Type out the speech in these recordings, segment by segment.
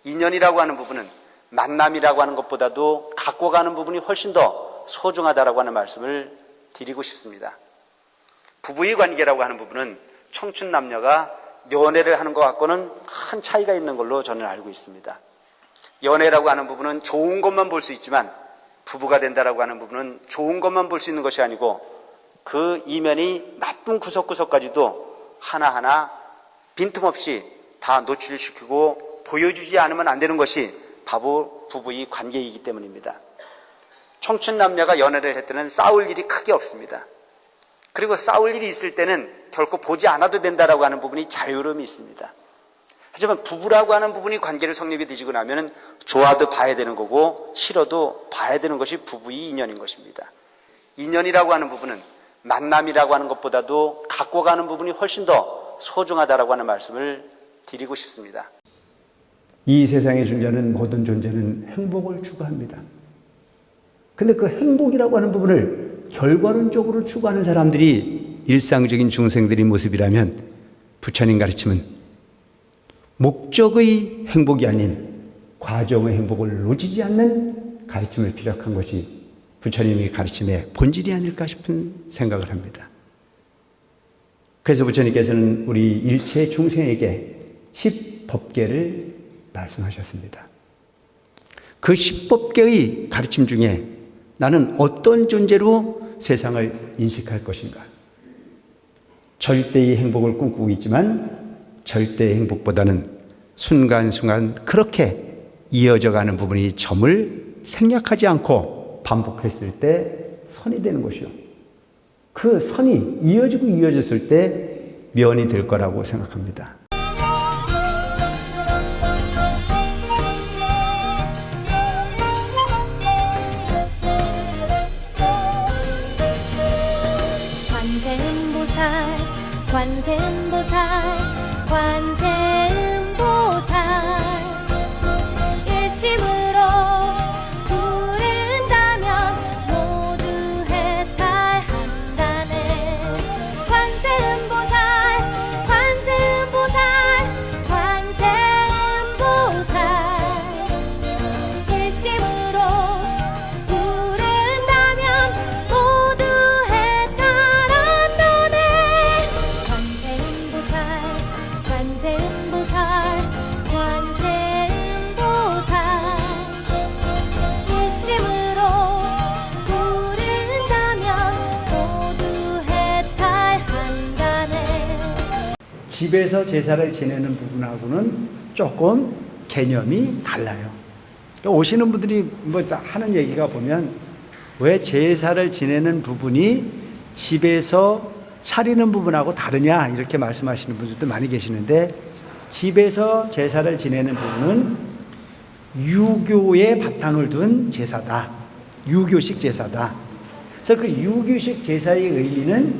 인연이라고 하는 부분은 만남이라고 하는 것보다도 갖고 가는 부분이 훨씬 더 소중하다라고 하는 말씀을 드리고 싶습니다. 부부의 관계라고 하는 부분은 청춘 남녀가 연애를 하는 것 갖고는 큰 차이가 있는 걸로 저는 알고 있습니다. 연애라고 하는 부분은 좋은 것만 볼 수 있지만 부부가 된다라고 하는 부분은 좋은 것만 볼 수 있는 것이 아니고 그 이면이 나쁜 구석구석까지도 하나하나 빈틈없이 다 노출시키고 보여주지 않으면 안 되는 것이 바로 부부의 관계이기 때문입니다. 청춘 남녀가 연애를 할 때는 싸울 일이 크게 없습니다. 그리고 싸울 일이 있을 때는 결코 보지 않아도 된다라고 하는 부분이 자유로움이 있습니다. 하지만 부부라고 하는 부분이 관계를 성립이 되시고 나면 좋아도 봐야 되는 거고 싫어도 봐야 되는 것이 부부의 인연인 것입니다. 인연이라고 하는 부분은 만남이라고 하는 것보다도 갖고 가는 부분이 훨씬 더 소중하다라고 하는 말씀을 드리고 싶습니다. 이 세상에 존재하는 모든 존재는 행복을 추구합니다. 근데 그 행복이라고 하는 부분을 결과론적으로 추구하는 사람들이 일상적인 중생들의 모습이라면 부처님 가르침은 목적의 행복이 아닌 과정의 행복을 놓치지 않는 가르침을 피력한 것이 부처님의 가르침의 본질이 아닐까 싶은 생각을 합니다. 그래서 부처님께서는 우리 일체 중생에게 10법계를 말씀하셨습니다. 그 10법계의 가르침 중에 나는 어떤 존재로 세상을 인식할 것인가? 절대의 행복을 꿈꾸고 있지만 절대의 행복보다는 순간순간 그렇게 이어져가는 부분이 점을 생략하지 않고 반복했을 때 선이 되는 것이요. 그 선이 이어지고 이어졌을 때 면이 될 거라고 생각합니다. 관세음보살 관세음보살 일심으로 부른다면 모두 해탈한다네. 관세음보살 관세음보살 관세음보살 일심으로 부른다면 모두 해탈한다네. 관세음보살 관세음보살 일심으로 부른다면 모두 해탈한다네. 집에서 제사를 지내는 부분하고는 조금 개념이 달라요. 오시는 분들이 뭐 하는 얘기가 보면 왜 제사를 지내는 부분이 집에서 차리는 부분하고 다르냐 이렇게 말씀하시는 분들도 많이 계시는데, 집에서 제사를 지내는 부분은 유교의 바탕을 둔 제사다. 유교식 제사다. 그래서 그 유교식 제사의 의미는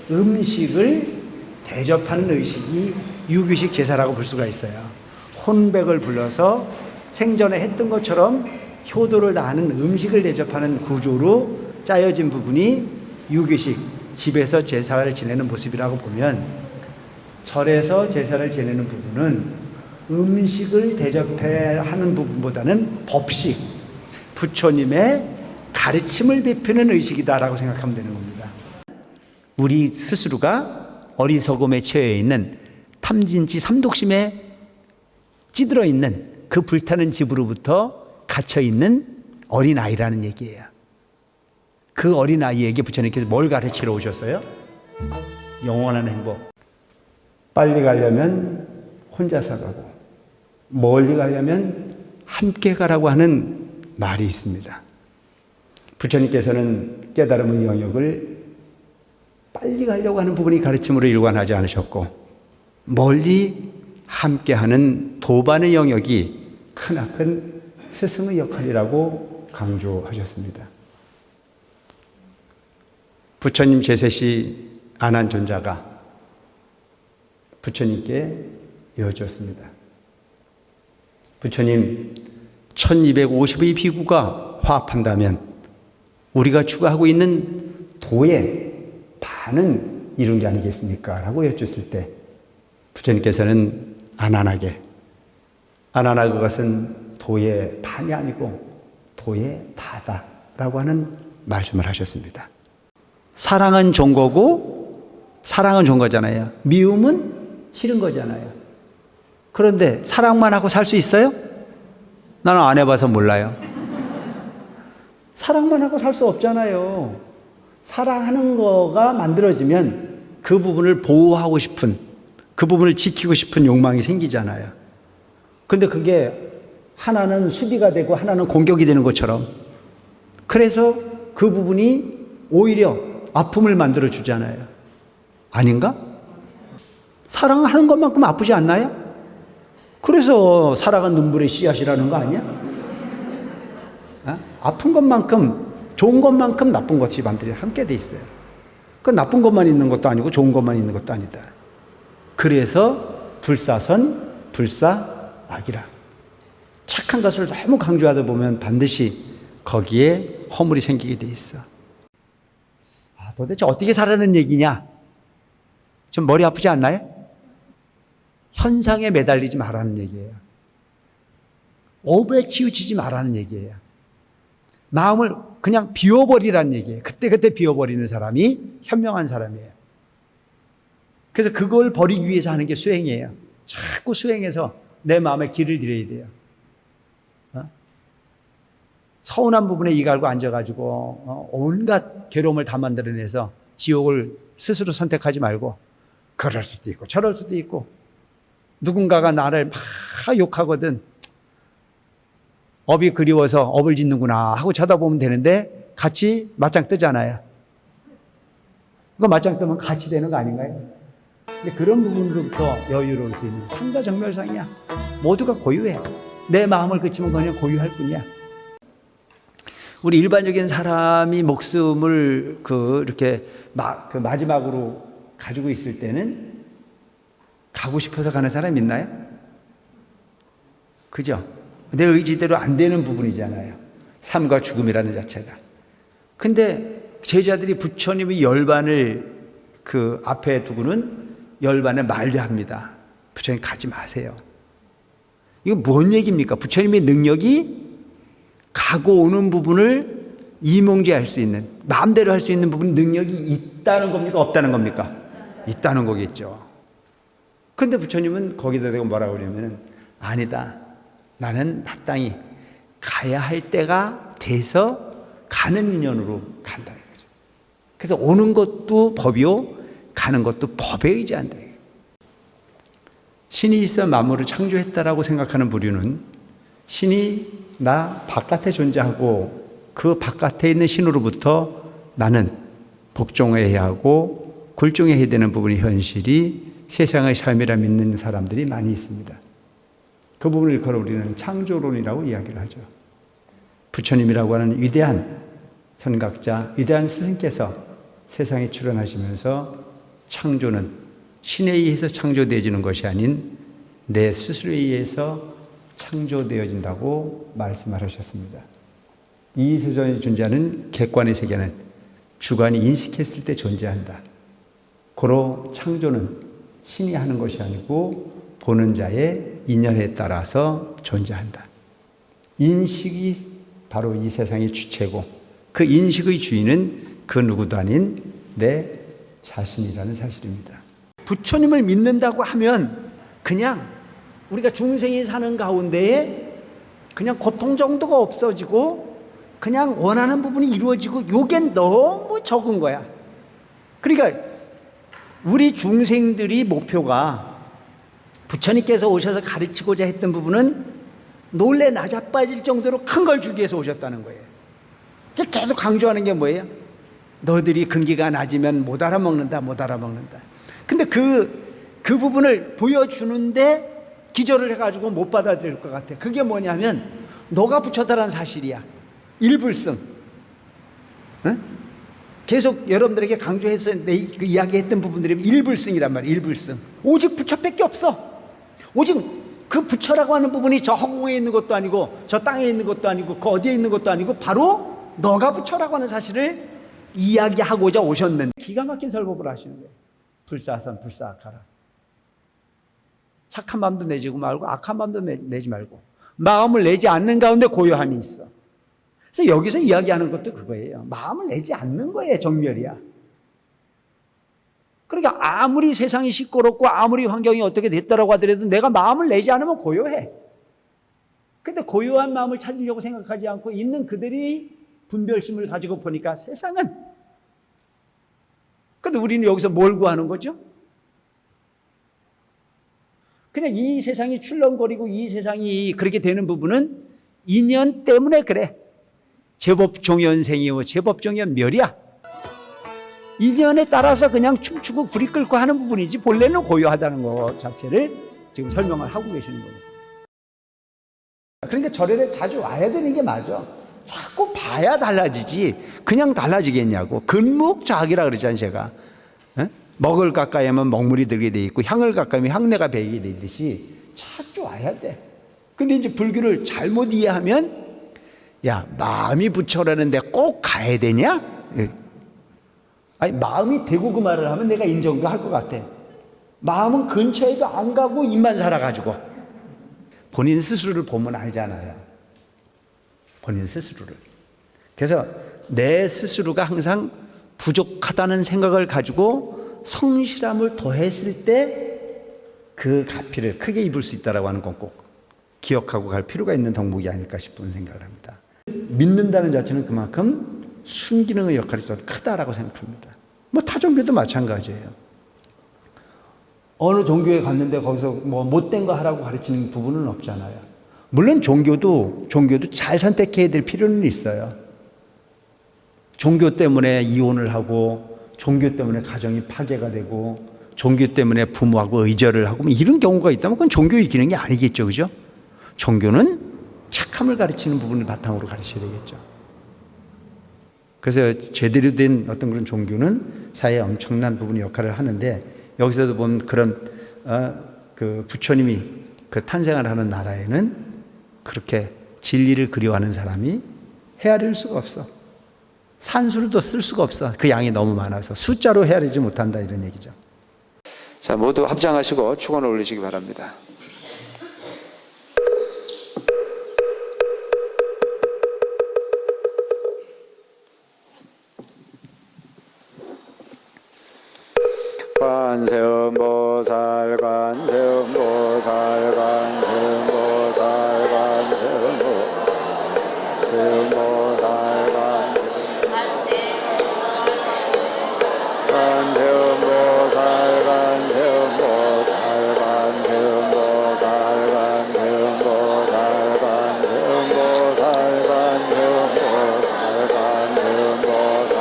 음식을 대접하는 의식이 유교식 제사라고 볼 수가 있어요. 혼백을 불러서 생전에 했던 것처럼 효도를 다하는 음식을 대접하는 구조로 짜여진 부분이 유교식 집에서 제사를 지내는 모습이라고 보면, 절에서 제사를 지내는 부분은 음식을 대접해 하는 부분보다는 법식, 부처님의 가르침을 베푸는 의식이다라고 생각하면 되는 겁니다. 우리 스스로가 어리석음에 처해 있는 탐진치 삼독심에 찌들어 있는 그 불타는 집으로부터 갇혀 있는 어린아이라는 얘기예요. 그 어린아이에게 부처님께서 뭘 가르치러 오셨어요? 영원한 행복. 빨리 가려면 혼자서 가고 멀리 가려면 함께 가라고 하는 말이 있습니다. 부처님께서는 깨달음의 영역을 빨리 가려고 하는 부분이 가르침으로 일관하지 않으셨고, 멀리 함께하는 도반의 영역이 크나큰 스승의 역할이라고 강조하셨습니다. 부처님 제셋이 안한존자가 부처님께 여쭈었습니다. 부처님, 1250의 비구가 화합한다면 우리가 추구하고 있는 도의 반은 이룬 게 아니겠습니까? 라고 여쭈었을 때 부처님께서는 안안하게 아나나 그것은 도의 반이 아니고 도의 다다라고 하는 말씀을 하셨습니다. 사랑은 좋은 거고 사랑은 좋은 거잖아요. 미움은 싫은 거잖아요. 그런데 사랑만 하고 살 수 있어요? 나는 안 해봐서 몰라요. 사랑만 하고 살 수 없잖아요. 사랑하는 거가 만들어지면 그 부분을 보호하고 싶은, 그 부분을 지키고 싶은 욕망이 생기잖아요. 근데 그게 하나는 수비가 되고 하나는 공격이 되는 것처럼, 그래서 그 부분이 오히려 아픔을 만들어 주잖아요. 아닌가? 사랑하는 것만큼 아프지 않나요? 그래서 사랑은 눈물의 씨앗이라는 거 아니야? 아픈 것만큼, 좋은 것만큼 나쁜 것이 반드시 함께 돼 있어요. 그 나쁜 것만 있는 것도 아니고 좋은 것만 있는 것도 아니다. 그래서 불사선, 불사악이라. 착한 것을 너무 강조하다 보면 반드시 거기에 허물이 생기게 돼 있어. 도대체 어떻게 살아는 얘기냐? 좀 머리 아프지 않나요? 현상에 매달리지 말라는 얘기예요. 업에 치우치지 말라는 얘기예요. 마음을 그냥 비워버리라는 얘기예요. 그때그때 비워버리는 사람이 현명한 사람이에요. 그래서 그걸 버리기 위해서 하는 게 수행이에요. 자꾸 수행해서 내 마음에 길을 들여야 돼요. 서운한 부분에 이 갈고 앉아가지고 온갖 괴로움을 다 만들어내서 지옥을 스스로 선택하지 말고, 그럴 수도 있고 저럴 수도 있고, 누군가가 나를 막 욕하거든, 업이 그리워서 업을 짓는구나 하고 쳐다보면 되는데 같이 맞짱 뜨잖아요. 그거 맞짱 뜨면 같이 되는 거 아닌가요? 근데 그런 부분으로부터 여유로울 수 있는 천자정멸상이야. 모두가 고유해. 내 마음을 그치면 그냥 고유할 뿐이야. 우리 일반적인 사람이 목숨을 이렇게 마지막으로 가지고 있을 때는 가고 싶어서 가는 사람 있나요? 그죠? 내 의지대로 안 되는 부분이잖아요. 삶과 죽음이라는 자체가. 근데 제자들이 부처님의 열반을 그 앞에 두고는 열반에 만류합니다. 부처님 가지 마세요. 이거 뭔 얘기입니까? 부처님의 능력이 가고 오는 부분을 이몽제할 수 있는, 마음대로 할 수 있는 부분, 능력이 있다는 겁니까? 없다는 겁니까? 있다는 거겠죠. 근데 부처님은 거기다 대고 뭐라고 그러냐면, 아니다. 나는 마땅히 가야 할 때가 돼서 가는 인연으로 간다. 그래서 오는 것도 법이요, 가는 것도 법에 의지한다. 신이 있어 만물을 창조했다라고 생각하는 부류는 신이 나 바깥에 존재하고 그 바깥에 있는 신으로부터 나는 복종해야 하고 굴종해야 되는 부분이 현실이 세상의 삶이라 믿는 사람들이 많이 있습니다. 그 부분을 걸어 우리는 창조론이라고 이야기를 하죠. 부처님이라고 하는 위대한 선각자, 위대한 스승께서 세상에 출현하시면서 창조는 신에 의해서 창조되어지는 것이 아닌 내 스스로에 의해서 창조되어진다고 말씀하셨습니다. 이 세상에 존재하는 객관의 세계는 주관이 인식했을 때 존재한다. 고로 창조는 신이 하는 것이 아니고 보는 자의 인연에 따라서 존재한다. 인식이 바로 이 세상의 주체고 그 인식의 주인은 그 누구도 아닌 내 자신이라는 사실입니다. 부처님을 믿는다고 하면 그냥 우리가 중생이 사는 가운데에 그냥 고통 정도가 없어지고 그냥 원하는 부분이 이루어지고 요게 너무 적은 거야. 그러니까 우리 중생들이 목표가 부처님께서 오셔서 가르치고자 했던 부분은 놀래 나자빠질 정도로 큰 걸 주기 위해서 오셨다는 거예요. 계속 강조하는 게 뭐예요? 너들이 근기가 낮으면 못 알아먹는다, 못 알아먹는다. 근데 그 부분을 보여주는데 기절을 해가지고 못 받아들일 것 같아. 그게 뭐냐면 너가 부처다라는 사실이야. 일불승. 응? 계속 여러분들에게 강조해서 그 이야기했던 부분들이 일불승이란 말이야. 일불승. 오직 부처밖에 없어. 오직 그 부처라고 하는 부분이 저 허공에 있는 것도 아니고 저 땅에 있는 것도 아니고 그 어디에 있는 것도 아니고 바로 너가 부처라고 하는 사실을 이야기하고자 오셨는데 기가 막힌 설법을 하시는 거예요. 불사선 불사악하라. 착한 마음도 내지 말고 악한 마음도 내지 말고 마음을 내지 않는 가운데 고요함이 있어. 그래서 여기서 이야기하는 것도 그거예요. 마음을 내지 않는 거예요. 정멸이야. 그러니까 아무리 세상이 시끄럽고 아무리 환경이 어떻게 됐다라고 하더라도 내가 마음을 내지 않으면 고요해. 근데 고요한 마음을 찾으려고 생각하지 않고 있는 그들이 분별심을 가지고 보니까 세상은. 근데 우리는 여기서 뭘 구하는 거죠? 그냥 이 세상이 출렁거리고 이 세상이 그렇게 되는 부분은 인연 때문에 그래. 제법 종연생이요 제법 종연멸이야. 인연에 따라서 그냥 춤추고 불이 끓고 하는 부분이지 본래는 고요하다는 것 자체를 지금 설명을 하고 계시는 거예요. 그러니까 절에 자주 와야 되는 게 맞아. 자꾸 봐야 달라지지 그냥 달라지겠냐고. 근묵자학이라 그러잖아요 제가. 에? 먹을 가까이 하면 먹물이 들게 돼 있고 향을 가까이 하면 향내가 배이게 돼 있듯이 자주 와야 돼. 근데 이제 불교를 잘못 이해하면 야 마음이 부처라는데 꼭 가야 되냐? 아니 마음이 되고 그 말을 하면 내가 인정도 할 것 같아. 마음은 근처에도 안 가고 입만 살아가지고 본인 스스로를 보면 알잖아요. 본인 스스로를. 그래서 내 스스로가 항상 부족하다는 생각을 가지고 성실함을 더했을 때 그 가피를 크게 입을 수 있다고 하는 건 꼭 기억하고 갈 필요가 있는 덕목이 아닐까 싶은 생각을 합니다. 믿는다는 자체는 그만큼 순기능의 역할이 더 크다라고 생각합니다. 뭐 타 종교도 마찬가지예요. 어느 종교에 갔는데 거기서 뭐 못된 거 하라고 가르치는 부분은 없잖아요. 물론 종교도 잘 선택해야 될 필요는 있어요. 종교 때문에 이혼을 하고 종교 때문에 가정이 파괴가 되고 종교 때문에 부모하고 의절을 하고 이런 경우가 있다면 그건 종교의 기능이 아니겠죠. 그죠? 종교는 착함을 가르치는 부분을 바탕으로 가르쳐야 되겠죠. 그래서 제대로 된 어떤 그런 종교는 사회에 엄청난 부분의 역할을 하는데 여기서도 보면 그런 그 부처님이 그 탄생을 하는 나라에는 그렇게 진리를 그리워하는 사람이 헤아릴 수가 없어. 산수로도 쓸 수가 없어. 그 양이 너무 많아서 숫자로 헤아리지 못한다 이런 얘기죠. 자, 모두 합장하시고 축원을 올리시기 바랍니다. 관세음보살 관세음보살 관세음보살 관세음보살 관세음보살 관세음보살 관세음보살 관세음보살 관세음보살 관세음보살 관세음보살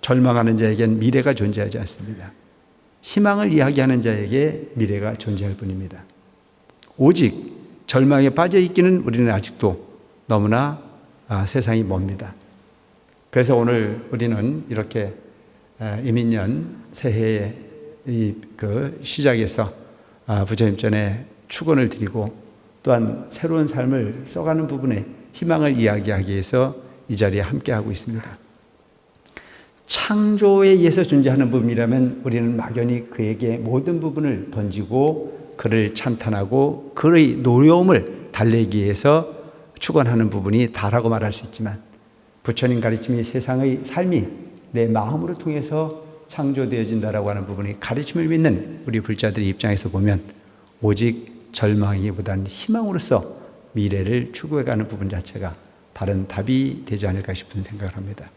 절망하는 자에겐 미래가 존재하지 않습니다. 희망을 이야기하는 자에게 미래가 존재할 뿐입니다. 오직 절망에 빠져 있기는 우리는 아직도 너무나 세상이 멉니다. 그래서 오늘 우리는 이렇게 이민년 새해의 그 시작에서 부처님 전에 축원을 드리고 또한 새로운 삶을 써가는 부분에 희망을 이야기하기 위해서 이 자리에 함께하고 있습니다. 창조에 의해서 존재하는 부분이라면 우리는 막연히 그에게 모든 부분을 던지고 그를 찬탄하고 그의 노여움을 달래기 위해서 축원하는 부분이 다라고 말할 수 있지만 부처님 가르침이 세상의 삶이 내 마음으로 통해서 창조되어진다라고 하는 부분이 가르침을 믿는 우리 불자들의 입장에서 보면 오직 절망이기보다는 희망으로서 미래를 추구해가는 부분 자체가 바른 답이 되지 않을까 싶은 생각을 합니다.